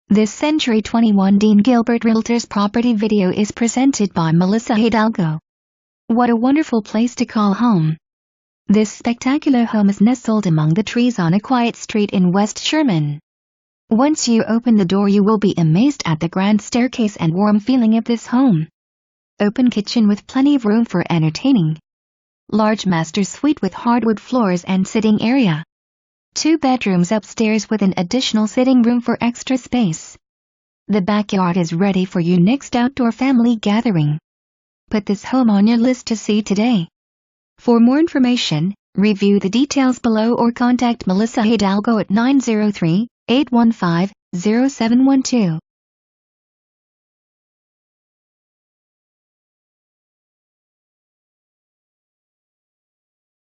This Century 21 Dean Gilbert Realtors property video is presented by Malissa Hidalgo. What a wonderful place to call home. This spectacular home is nestled among the trees on a quiet street in West Sherman. Once you open the door, you will be amazed at the grand staircase and warm feeling of this home. Open kitchen with plenty of room for entertaining. Large master suite with hardwood floors and sitting area. 2 bedrooms upstairs with an additional sitting room for extra space. The backyard is ready for your next outdoor family gathering. Put this home on your list to see today. For more information, review the details below or contact Malissa Hidalgo at 903-815-0712.